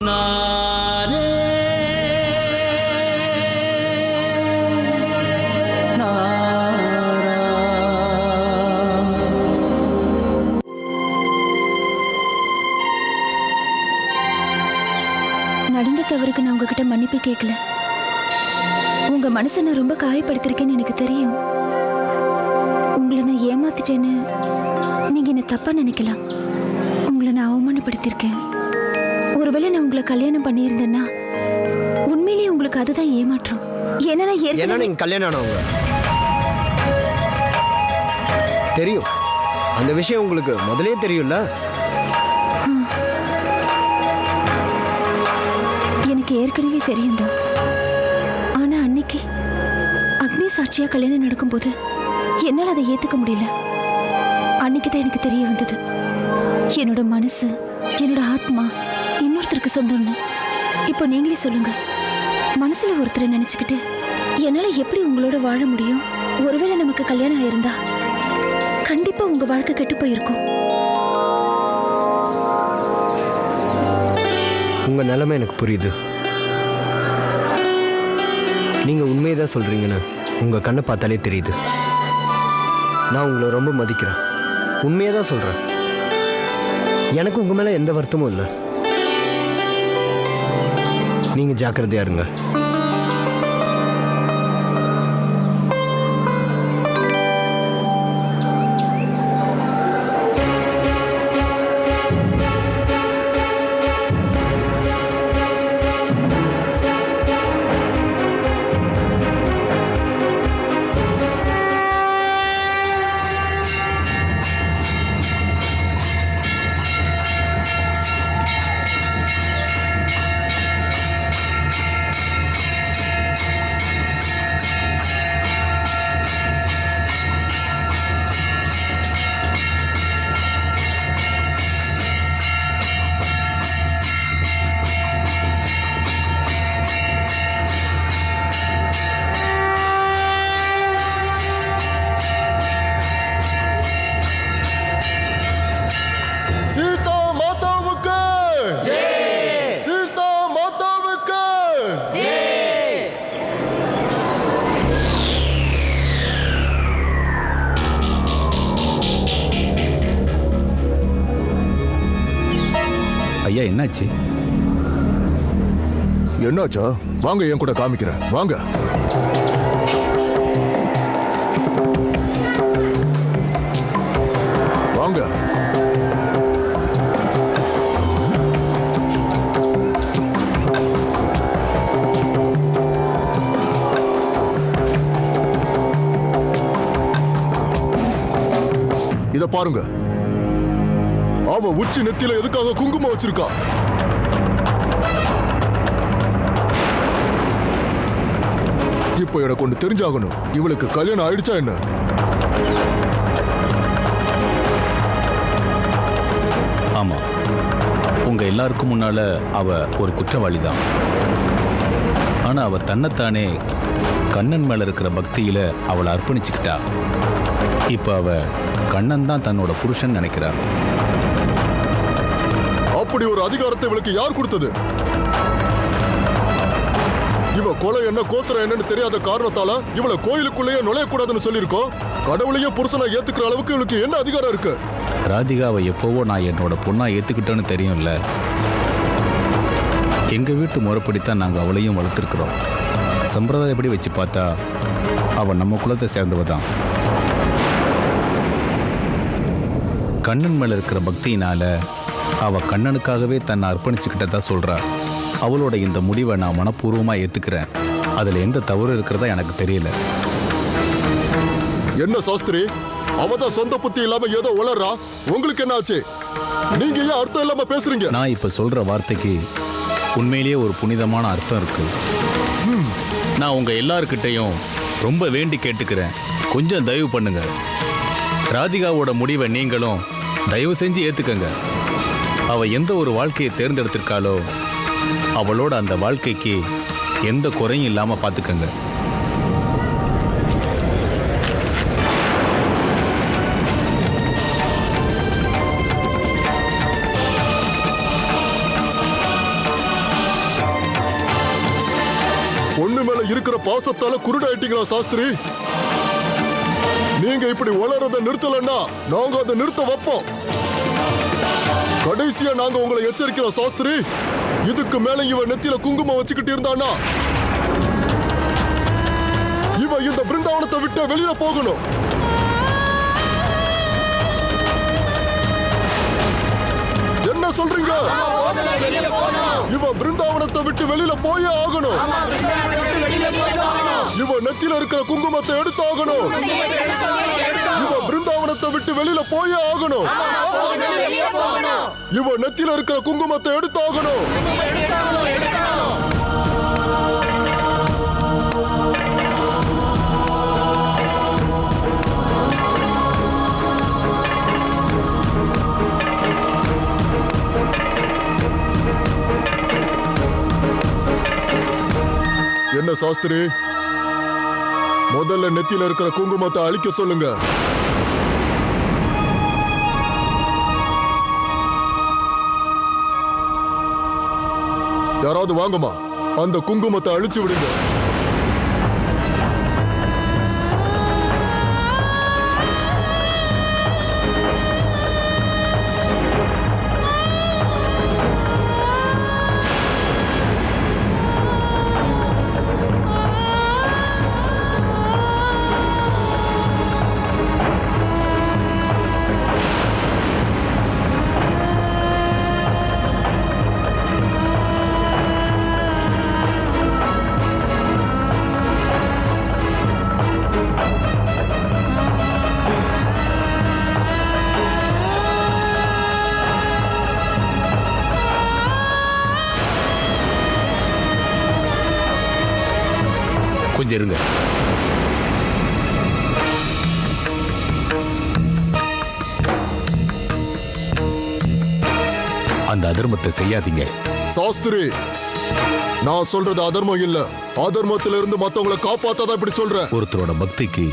நடந்த தவறுக்கு நான் உங்ககிட்ட மன்னிப்பு கேட்கல. உங்க மனசை நான் ரொம்ப காயப்படுத்திருக்கேன்னு எனக்கு தெரியும். உங்களை நான் ஏமாத்திட்டேன்னு நீங்க என்ன தப்பா நினைக்கலாம். உங்களை நான் அவமானப்படுத்திருக்கேன். ஒருவேளை நான் உங்களை கல்யாணம் பண்ணியிருந்தேன்னா உண்மையிலேயே உங்களுக்கு அதுதான் ஏமாற்றம். ஏன்னா நீங்க கல்யாணம் ஆனவங்க தெரியும். அந்த விஷயம் உங்களுக்கு முதலே தெரியும்ல. எனக்கு ஏற்கனவே தெரியும் தான். ஆனா அன்னைக்கு அக்னி சாட்சியா கல்யாணம் நடக்கும்போது என்னால் அதை ஏத்துக்க முடியல. அன்னைக்கு தான் எனக்கு தெரிய வந்தது என்னோட மனசு, என்னோட ஆத்மா இன்னொருத்தருக்கு சொந்தம்னு. இப்போ நீங்களே சொல்லுங்க, மனசுல ஒருத்தரை நினைச்சுக்கிட்டு என்னால எப்படி உங்களோட வாழ முடியும்? ஒருவேளை நமக்கு கல்யாணம் ஆயிருந்தா கண்டிப்பா உங்க வாழ்க்கை கெட்டு போயிருக்கும். உங்க நிலைமை எனக்கு புரியுது. நீங்க உண்மையதான் சொல்றீங்கன்னு உங்க கண்ணை பார்த்தாலே தெரியுது. நான் உங்களை ரொம்ப மதிக்கிறேன். உண்மையதான் சொல்றேன். எனக்கு உங்க மேல எந்த வருத்தமும் இல்லை. நீங்க ஜாக்கிரதையா இருங்க. ஐயா என்னாச்சு? என்னாச்சா? வாங்க என் கூட காமிக்கிறேன். வாங்க. வாங்க. இத பாருங்க. அவ உச்சி நெத்தியில எதுக்காக குங்குமம் வச்சிருக்கா? இப்போ எனக்கு ஒண்ணு தெரிஞ்சாகணும். இவளுக்கு கல்யாணம் ஆயிடுச்சா என்ன? ஆமா, உங்க எல்லாருக்கும் முன்னால அவ ஒரு குற்றவாளி தான். ஆனா அவ தன்னைத்தானே கண்ணன் மேல இருக்கிற பக்தியில அவளை அர்ப்பணிச்சுக்கிட்டா. இப்ப அவ கண்ணன் தான் தன்னோட புருஷன் நினைக்கிறா. அப்படி ஒரு அதிகாரத்தை இவளுக்கு யார் கொடுத்தது? இவ கொலை என்ன கோத்திரம் என்னன்னு தெரியாத காரணத்தால இவளை கோயிலுக்குள்ளேயே நுழையக்கூடாதுன்னு சொல்லியிருக்கோம். கடவுளையே புருஷனை ஏத்துக்கிற அளவுக்கு இவளுக்கு என்ன அதிகாரம் இருக்கு? ராதிகாவை எப்போவோ நான் என்னோட பொண்ணா ஏத்துக்கிட்டேன்னு தெரியும்ல. எங்க வீட்டு முறைப்படித்தான் நாங்க அவளையும் வளர்த்துருக்கிறோம். சம்பிரதாயப்படி வச்சு பார்த்தா அவ நம்ம குலத்தை சேர்ந்தவ தான். கண்ணன் மேல இருக்கிற பக்தியினால அவ கண்ணனுக்காகவே தன்னை அர்ப்பணிச்சுக்கிட்டதா சொல்றா. அவளோட இந்த முடிவை நான் மனப்பூர்வமா ஏத்துக்கிறேன். அதுல எந்த தவறு இருக்கிறதா எனக்கு தெரியல. என்ன சாஸ்திரி, அவதான் சொந்த புத்தி இல்லாம ஏதோ உளறா. உங்களுக்கு என்ன ஆச்சு? நீங்க ஏன் அர்த்தம் இல்லாம பேசுறீங்க? நான் இப்ப சொல்ற வார்த்தைக்கு உண்மையிலேயே ஒரு புனிதமான அர்த்தம் இருக்கு. நான் உங்க எல்லார்கிட்டையும் ரொம்ப வேண்டி கேட்டுக்கிறேன், கொஞ்சம் தயவு பண்ணுங்க. ராதிகாவோட முடிவை நீங்களும் தயவு செஞ்சு ஏத்துக்கங்க. அவ எந்த ஒரு வாழ்க்கையை தேர்ந்தெடுத்திருக்காளோ அவளோட அந்த வாழ்க்கைக்கு எந்த குறையும் இல்லாம பாத்துக்கங்க. இருக்கிற பாசத்தால குருடாயிட்டீங்களா சாஸ்திரி? நீங்க இப்படி வளரத நிறுத்தலன்னா நாங்க அதை நிறுத்த வைப்போம். கடைசியா நாங்க உங்களை எச்சரிக்கிறோம் சாஸ்திரி. இதுக்கு மேல இவன் நெத்தியில குங்குமம் வச்சுக்கிட்டு இருந்தானா இவன் இந்த பிருந்தாவனத்தை விட்டு வெளியில போகணும். என்ன சொல்றீங்க? இவன் பிருந்தாவனத்தை விட்டு வெளியில போயே ஆகணும். இவன் நெத்தியில இருக்கிற குங்குமத்தை எடுத்தாகணும். இவன் பிருந்தாவனத்தை விட்டு வெளியில போயே ஆகணும். இவன் நெத்தியில இருக்கிற குங்குமத்தை எடுத்தாகணும். என்ன சாஸ்திரி, முதல்ல நெத்தியில இருக்கிற குங்குமத்தை அழிக்க சொல்லுங்க. யாராவது வாங்கம்மா, அந்த குங்குமத்தை அழிச்சு விடுங்க. கொஞ்சம் இருங்க. அந்த அதர்மத்தை செய்யாதீங்க சாஸ்திரி. நான் சொல்றது அதர்மம் இல்ல. அதர்மத்திலிருந்து மத்தவங்களை காப்பாத்தாதான் இப்படி சொல்றேன். ஒருத்தரோட பக்திக்கு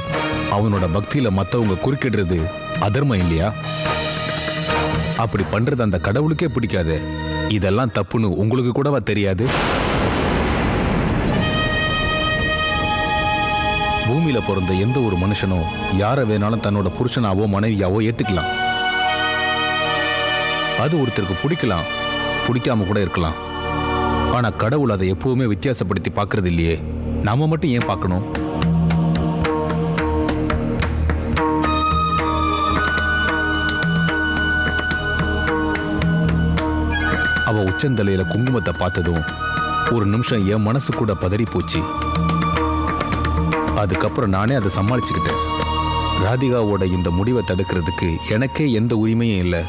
அவனோட பக்தியில மத்தவங்க குறுக்கிடுறது அதர்மம் இல்லையா? அப்படி பண்றது அந்த கடவுளுக்கே பிடிக்காது. இதெல்லாம் தப்புன்னு உங்களுக்கு கூடவா தெரியாது? பூமியில பிறந்த எந்த ஒரு மனுஷனும் யாரை வேணாலும் தன்னோட புருஷனாவோ மனைவியாவோ ஏத்துக்கலாம். அது ஒருத்தருக்கு பிடிக்கலாம், பிடிக்காம கூட இருக்கலாம். ஆனா கடவுள் அதை எப்பவுமே வித்தியாசப்படுத்தி பார்க்கறது இல்லையே. நாம மட்டும் ஏன் பார்க்கணும்? அவ உச்சந்தலையில குங்குமத்தை பார்த்ததும் ஒரு நிமிஷம் என் மனசு கூட பதறி போச்சு. அதுக்கப்புறம் நானே அதை சமாளிச்சுக்கிட்டேன். ராதிகாவோட இந்த முடிவை தடுக்கிறதுக்கு எனக்கே எந்த உரிமையும் இல்லை.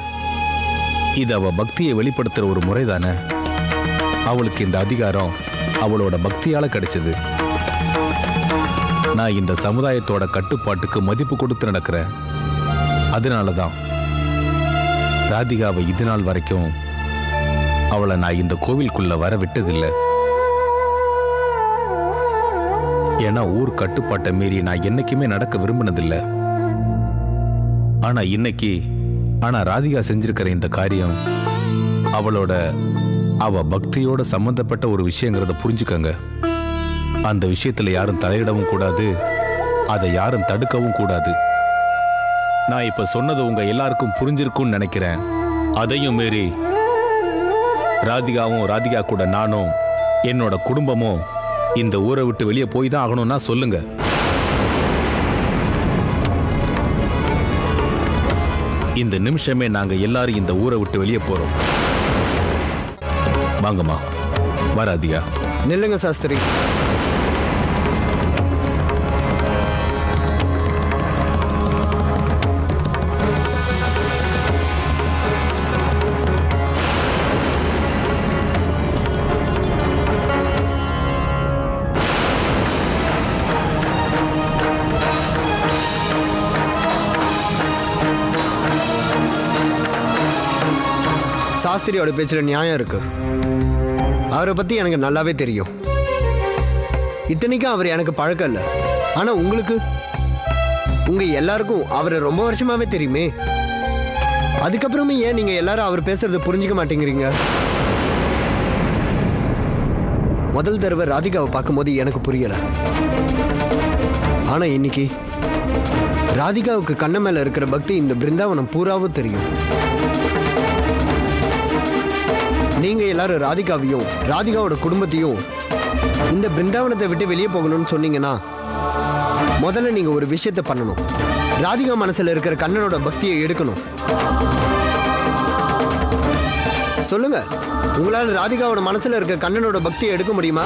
இது அவ பக்தியை வெளிப்படுத்துற ஒரு முறை தானே. அவளுக்கு இந்த அதிகாரம் அவளோட பக்தியால கிடைச்சது. நான் இந்த சமுதாயத்தோட கட்டுப்பாட்டுக்கு மதிப்பு கொடுத்து நடக்கிறேன். அதனாலதான் ராதிகாவை இது நாள் வரைக்கும் அவளை நான் இந்த கோவிலுக்குள்ள வர விட்டதில்லை. ஏன்னா ஊர் கட்டுப்பாட்டை மீறி நான் என்னைக்குமே நடக்க விரும்பினதில்லை. ஆனா ராதிகா செஞ்சிருக்கிற இந்த காரியம் அவ பக்தியோட சம்பந்தப்பட்ட ஒரு விஷயங்கிறத புரிஞ்சுக்கங்க. அந்த விஷயத்துல யாரும் தலையிடவும் கூடாது, அதை யாரும் தடுக்கவும் கூடாது. நான் இப்ப சொன்னது உங்க எல்லாருக்கும் புரிஞ்சிருக்கும்னு நினைக்கிறேன். அதையும் மீறி ராதிகா கூட நானும் என்னோட குடும்பமும் இந்த ஊரை விட்டு வெளியே போய் தான் ஆகணும்னா சொல்லுங்க. இந்த நிமிஷமே நாங்க எல்லாரும் இந்த ஊரை விட்டு வெளியே போறோம். வாங்கம்மா, வராதிகா. நில்லுங்க சாஸ்திரி. சாஸ்திரியோட பேச்சில் நியாயம் இருக்கு. அவரை பத்தி எனக்கு நல்லாவே தெரியும். இத்தனைக்கும் அவர் எனக்கு பழக்கம் இல்லை. ஆனா உங்களுக்கு, உங்க எல்லாருக்கும் அவரை ரொம்ப வருஷமாவே தெரியுமே. அதுக்கப்புறமே ஏன் நீங்க எல்லாரும் அவர் பேசுறத புரிஞ்சுக்க மாட்டேங்கிறீங்க? முதல் தடவை ராதிகாவை பார்க்கும்போது எனக்கு புரியல. ஆனா இன்னைக்கு ராதிகாவுக்கு கண்ண மேல இருக்கிற பக்தி இந்த பிருந்தாவனம் பூராவும் தெரியும். நீங்க எல்லாரும் ராதிகாவையும் ராதிகாவோட குடும்பத்தையும் இந்த பிருந்தாவனத்தை விட்டு வெளியே போகணும்னு சொன்னீங்கன்னா முதல்ல நீங்க ஒரு விஷயத்தை பண்ணணும். ராதிகா மனசுல இருக்கிற கண்ணனோட பக்தியை எடுக்கணும். சொல்லுங்க, உங்களால ராதிகாவோட மனசுல இருக்க கண்ணனோட பக்தியை எடுக்க முடியுமா?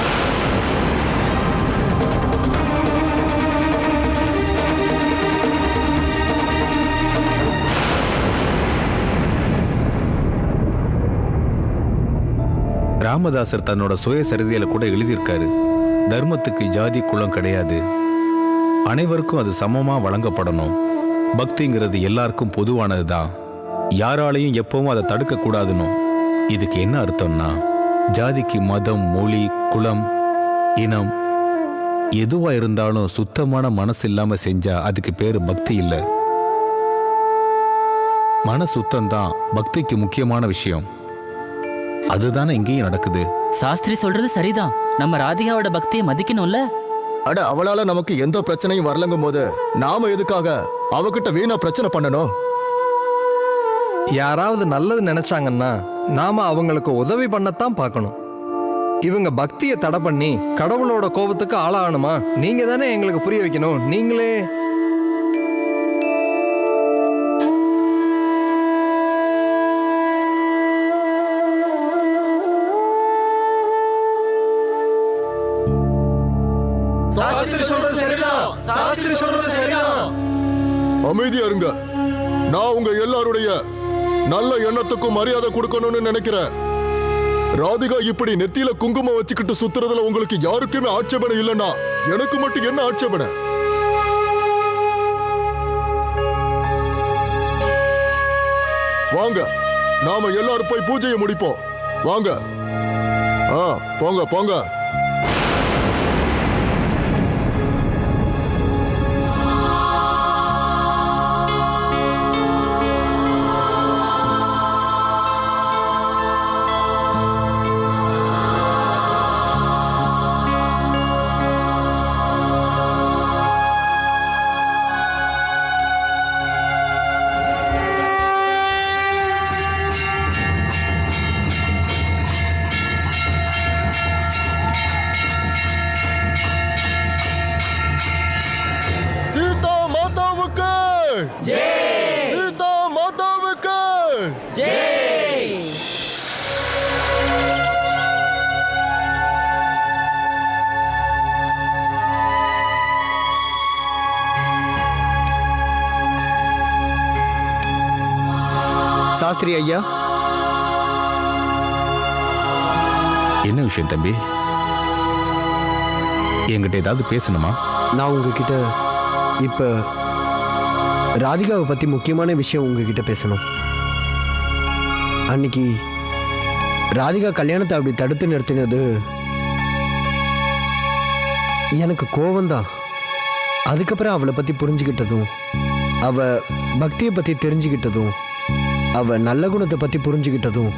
ராமதாசர் தன்னோட சுயசரிதையில கூட எழுதியிருக்காரு, தர்மத்துக்கு ஜாதி குலம் கிடையாது, அனைவருக்கும் அது சமமா வழங்கப்படணும். பக்திங்கிறது எல்லாருக்கும் பொதுவானது தான், யாராலையும் எப்பவும் அதை தடுக்க கூடாதுன்னு. இதுக்கு என்ன அர்த்தம்னா, ஜாதிக்கு மதம், மொழி, குலம், இனம் எதுவா இருந்தாலும் சுத்தமான மனசு இல்லாம செஞ்சா அதுக்கு பேரு பக்தி இல்லை. மன சுத்தம் தான் பக்திக்கு முக்கியமான விஷயம். அதுதானே இங்கேயும் நடக்குது. சாஸ்திரி சொல்றது சரிதான். நம்ம ராதிகாவோட பக்தியை மதிக்கணும்ல. அட, அவளால நமக்கு எந்த பிரச்சனையும் வரலங்கும் போது நாம எதுக்காக அவகிட்ட வீணா பிரச்சனை பண்ணணும்? யாராவது நல்லது நினைச்சாங்கன்னா நாம அவங்களுக்கு உதவி பண்ணத்தான் பார்க்கணும். இவங்க பக்தியை தடை பண்ணி கடவுளோட கோபத்துக்கு ஆளாகணுமா? நீங்க தானே எங்களுக்கு புரிய வைக்கணும். நீங்களே அமைதியா இருங்க. நான் உங்க எல்லாருடைய நல்ல எண்ணத்துக்கும் மரியாதை கொடுக்கணும்னு நினைக்கிறேன். ராதிகா இப்படி நெத்தியில குங்குமம் வச்சுக்கிட்டு சுத்துறதுல உங்களுக்கு யாருக்குமே ஆட்சேபனை இல்லைன்னா எனக்கு மட்டும் என்ன ஆட்சேபனை? வாங்க, நாம எல்லாரும் போய் பூஜையை முடிப்போம். வாங்க. போங்க போங்க. சாஸ்திரி ஐயா, என்ன விஷயம் தம்பி? என்கிட்ட ஏதாவது பேசணுமா? நான் உங்ககிட்ட இப்ப ராதிகாவை பத்தி முக்கியமான விஷயம் உங்ககிட்ட பேசணும். அன்னைக்கு ராதிகா கல்யாணத்தை அப்படி தடுத்து நிறுத்தினது எனக்கு கோவம்தான். அதுக்கப்புறம் அவளை பத்தி புரிஞ்சுக்கிட்டதும், அவ பக்தியை பத்தி தெரிஞ்சுக்கிட்டதும், அவ நல்ல குணத்தை பத்தி புரிஞ்சுக்கிட்டதும்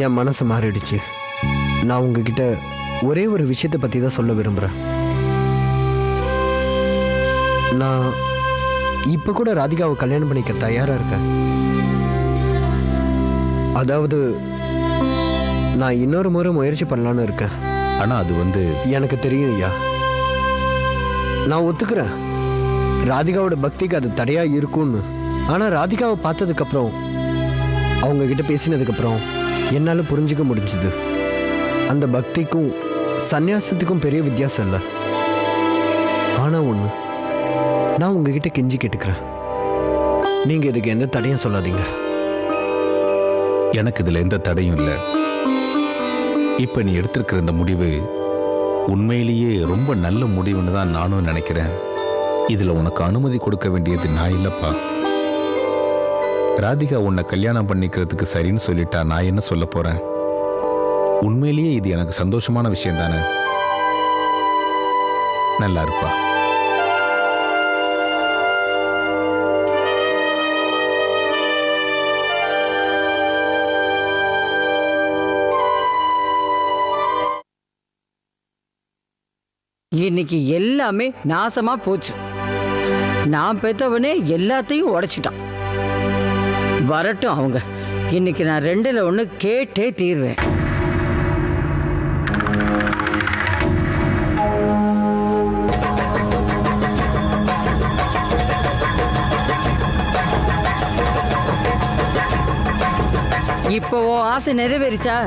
என் மனசு மாறிடுச்சு. நான் உங்ககிட்ட ஒரே ஒரு விஷயத்தை பத்தி தான் சொல்ல விரும்புறேன். நான் இப்ப கூட ராதிகாவை கல்யாணம் பண்ணிக்க தயாரா இருக்கேன். அதாவது நான் இன்னொரு முறை முயற்சி பண்ணலான்னு இருக்கேன். ஆனா அது எனக்கு தெரியும் ஐயா. நான் ஒத்துக்கிறேன், ராதிகாவோட பக்திக்கு அது தடையா இருக்கும்னு. ஆனா ராதிகாவை பார்த்ததுக்கு அப்புறம், அவங்க கிட்ட பேசினதுக்கு அப்புறம் என்னால புரிஞ்சுக்க முடிஞ்சது, அந்த பக்திக்கும் சந்நியாசத்துக்கும் பெரிய வித்தியாசம் இல்லை. ஆனா ஒண்ணு, நான் உங்ககிட்ட கெஞ்சி கேட்டுக்கிறேன், நீங்க இதுக்கு எந்த தடையும் சொல்லாதீங்க. எனக்கு இதுல எந்த தடையும் இல்லை. இப்ப நீ எடுத்திருக்கிற இந்த முடிவு உண்மையிலேயே ரொம்ப நல்ல முடிவுன்னு தான் நானும் நினைக்கிறேன். இதுல உனக்கு அனுமதி கொடுக்க வேண்டியது நான் இல்லப்பா. ராதிகா உன்னை கல்யாணம் பண்ணிக்கிறதுக்கு சரின்னு சொல்லிட்டா நான் என்ன சொல்ல போறேன்? உண்மையிலேயே இது எனக்கு சந்தோஷமான விஷயம் தானே. நல்லா இருப்பா. இன்னைக்கு எல்லாமே நாசமா போச்சு. நான் பெத்தவனே எல்லாத்தையும் உடைச்சிட்டான். வரட்டும் அவங்க. இன்னைக்கு நான் 2ல் 1 கேட்டே தீர்வேன். இப்போ ஆசை நிறைவேறிச்சா?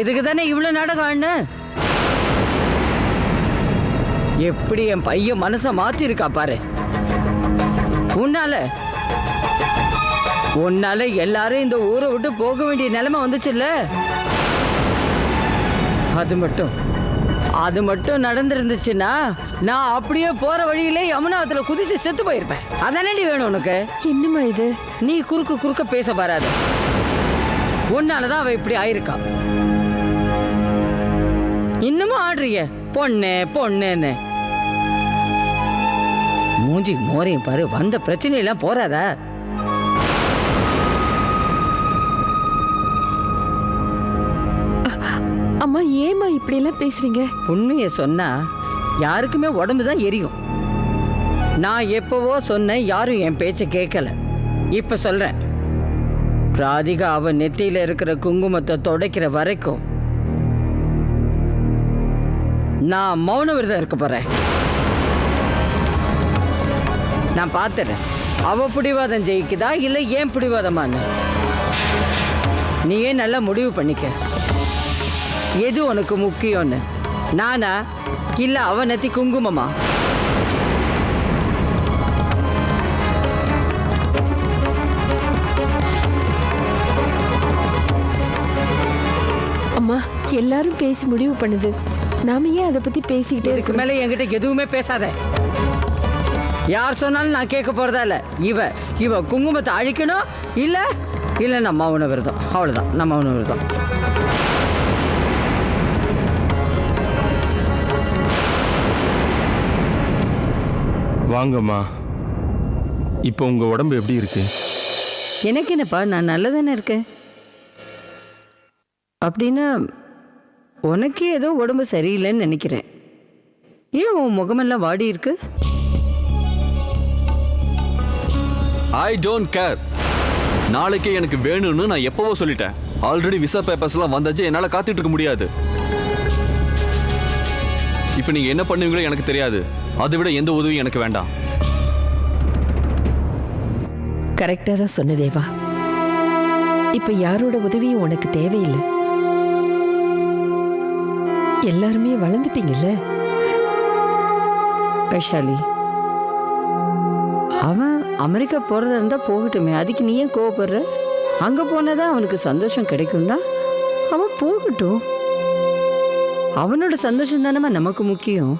இதுக்கு தானே இவ்வளவு நாடகம். எப்படி என் பையன் மனச மாத்தி இருக்கா பாரு. உன்னால எல்லாரும் இந்த ஊரை விட்டு போக வேண்டிய நிலைமை வந்துச்சுல்ல. அது மட்டும் நடந்திருந்துச்சுன்னா நான் அப்படியே போற வழியிலே யமுனாத்துல குதிச்சு செத்து போயிருப்பேன். அதானடி வேணும் உனக்கு? என்னம்மா இது? நீ குறுக்க பேச வராத. உன்னாலதான் அவ இப்படி ஆயிருக்கா. இன்னமும் ஆடுறிய பொண்ணுன்னு. மூஞ்சி மோரையும் பாரு. வந்த பிரச்சனை எல்லாம் போறாதா? அம்மா ஏமா இப்படி எல்லாம் பேசுறீங்க? உண்மையை சொன்னா யாருக்குமே உடம்புதான் எரியும். நான் எப்பவோ சொன்னேன், யாரும் என் பேச்ச கேட்கல. இப்ப சொல்றேன், ராதிகா அவ நெத்தியில இருக்கிற குங்குமத்தை துடைக்கிற வரைக்கும் நான் மௌன விரதம் இருக்க போறேன். நான் பார்த்துறேன் அவ பிடிவாதம் ஜெயிக்குதா இல்லை ஏன் பிடிவாதமானு. நீயே நல்லா முடிவு பண்ணிக்க. எது உனக்கு முக்கியம்னு? நானா இல்ல அவ நெத்தி குங்குமமா? அம்மா எல்லாரும் பேசி முடிவு பண்ணுது. நாம ஏன் அதை பத்தி பேசிக்கிட்டே இதுக்கு மேல என்கிட்ட எதுவுமே பேசாத. யார் சொன்னாலும் நான் கேட்க போறதா இல்ல. இவ குங்குமத்தை அழிக்கணும். இல்ல நம்ம மௌன விரதம். அவ்வளவுதான், நம்ம மௌன விரதம். வாங்கம்மா. இப்போ உங்க உடம்பு எப்படி இருக்கு? எனக்கு என்னப்பா, நான் நல்லதானே இருக்கேன். அப்படின்னா உனக்கே ஏதோ உடம்பு சரியில்லைன்னு நினைக்கிறேன். ஏன் உன் முகமெல்லாம் வாடி இருக்கு? I don't care. நாளைக்கே எனக்கு வேணும்னு நான் எப்பவோ சொல்லிட்டேன். ஆல்ரெடி விசா பேப்பர்ஸ்லாம் வந்தாச்சு. என்னால் காத்துட்டு இருக்க முடியாது. இப்போ நீங்கள் என்ன பண்ணுவீங்களோ எனக்கு தெரியாது. அதை விட எந்த உதவியும் எனக்கு வேண்டாம். கரெக்டாக தான் சொன்ன தேவா. இப்போ யாரோட உதவியும் உனக்கு தேவையில்லை. எல்லாருமே வளர்ந்துட்டீங்கல்ல. வைஷாலி, அவன் அமெரிக்கா போறதா இருந்தா போகட்டுமே. அதுக்கு நீ ஏன் கோவப்படுற? அங்க போனாதான் அவனுக்கு சந்தோஷம் கிடைக்கும்னா அவன் போகட்டும். அவனோட சந்தோஷம் தானே நமக்கு முக்கியம்.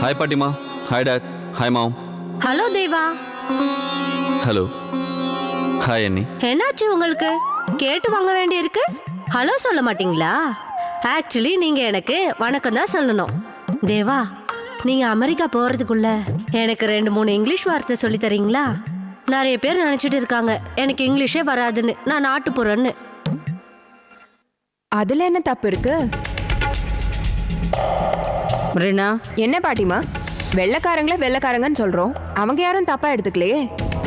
ஹாய் பாட்டிமா. Hi dad. Hi mom. Hello Deva. Hello. Hi அண்ணி. என்னாச்சு உங்களுக்கு? கேட்டு வாங்க வேண்டி இருக்கு. ஹலோ சொல்ல மாட்டீங்களா? ஆக்சுவலி நீங்க எனக்கு வணக்கம் தான் சொல்லணும். தேவா, நீங்க அமெரிக்கா போறதுக்குள்ள எனக்கு 2-3 இங்கிலீஷ் வார்த்தை சொல்லி தரீங்களா? நிறைய பேர் நினைச்சிட்டு இருக்காங்க எனக்கு இங்கிலீஷே வராதுன்னு, நான் நாட்டுப்புறன்னு. அதுல என்ன தப்பு இருக்கு? ரீனா, என்ன பாட்டிமா, வெள்ளைக்காரங்கன்னு சொல்றோம். அவங்க யாரும் தப்பா எடுத்துக்கலையே.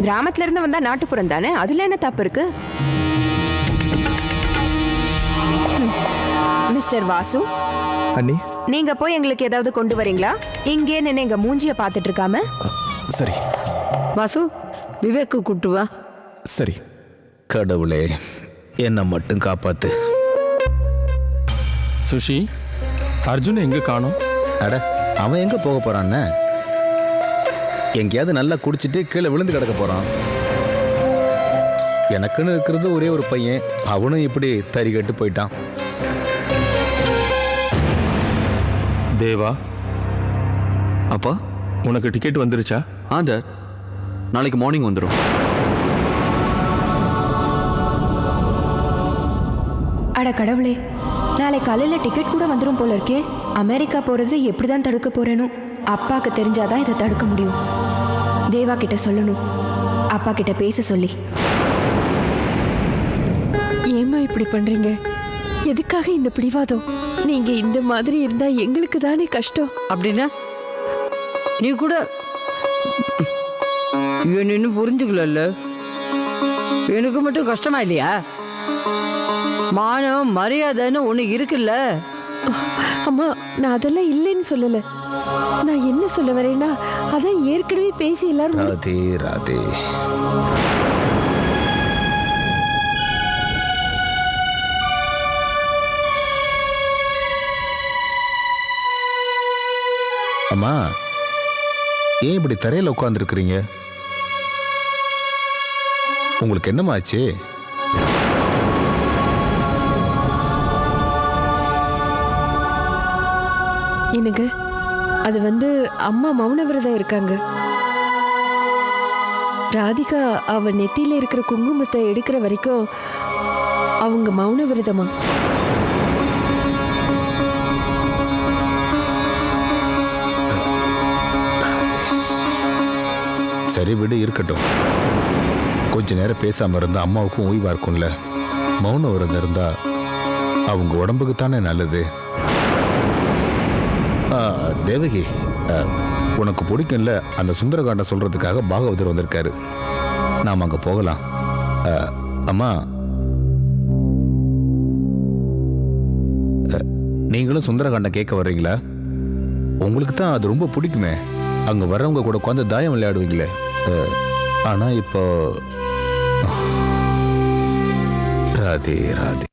கிராமத்துல இருந்து வந்தா நாட்டுப்புறம் தானே. அதுல என்ன தப்பு இருக்கு? மிஸ்டர் வாசு, அண்ணி, நீங்க போய் எங்களுக்கு ஏதாவது கொண்டு வரீங்களா? இங்கே நின்று எங்க மூஞ்சிய பாத்துட்டு இருக்காம. சரி. வாசு, விவேக்கு கூட்டு வா. சரி. கடவுளே, என்னை மட்டும் காப்பாத்து. சுஷி, அர்ஜுன் எங்க காணோம்? அட, அவன் எங்க போக போறான்னு? எங்கேயாவது நல்லா குடிச்சிட்டு கீழே விழுந்து கிடக்க போறான். எனக்குன்னு இருக்கிறது ஒரே ஒரு பையன், அவனும் இப்படி தறி கட்டு போயிட்டான். தேவா, அப்பா, உனக்கு டிக்கெட் வந்துருச்சா? டாட், நாளைக்கு மார்னிங் வந்துடும். அட கடவுளே, நாளை காலையில டிக்கெட் கூட வந்துடும் போல இருக்கே. அமெரிக்கா போறது எப்படிதான் தடுக்க போறேனோ. அப்பாக்கு தெரிஞ்சாதான் இதை தடுக்க முடியும். தேவா கிட்ட சொல்லணும், அப்பா கிட்ட பேச சொல்லி. ஏமா இப்படி பண்றீங்க? எதுக்காக இந்த பிடிவாதம்? நீங்க இந்த மாதிரி இருந்தா எங்களுக்கு தானே கஷ்டம். அப்படின்னா நீ கூட என்ன புரிஞ்சுக்கல. எனக்கு மட்டும் கஷ்டமா இல்லையா? மானம் மரியாதைன்னு ஒண்ணு இருக்குல்ல. அம்மா, நான் அதெல்லாம் இல்லைன்னு சொல்லல. நான் என்ன சொல்ல வரேன்னா, அதான் ஏற்கனவே பேசி எல்லாரும் ராதே ராதே. அம்மா, ஏன் இப்படி தரையில் உட்காந்துருக்கிறீங்க? உங்களுக்கு என்னமாச்சு? எனக்கு அது அம்மா மௌன விரதம் இருக்காங்க. ராதிகா அவ நெத்தியில இருக்கிற குங்குமத்தை எடுக்கிற வரைக்கும் அவங்க மௌன விரதமா. சரி விடு, இருக்கட்டும். கொஞ்ச நேரம் பேசாம இருந்தா அம்மாவுக்கும் ஓய்வா இருக்கும்ல. மௌன விரதம் இருந்தா அவங்க உடம்புக்கு தானே நல்லது. தேவகி, உனக்கு பிடிக்கும்ல, அந்த சுந்தரகாண்ட சொல்றதுக்காக பாகவதர் வந்திருக்காரு. நாம் அங்க போகலாம். அம்மா, நீங்களும் சுந்தரகாண்டம் கேட்க வர்றீங்களா? உங்களுக்கு தான் அது ரொம்ப பிடிக்குமே. அங்க வர்றவங்க கூட உட்காந்து தாயம் விளையாடுவீங்களே. ஆனா இப்போ ராதே ராதே.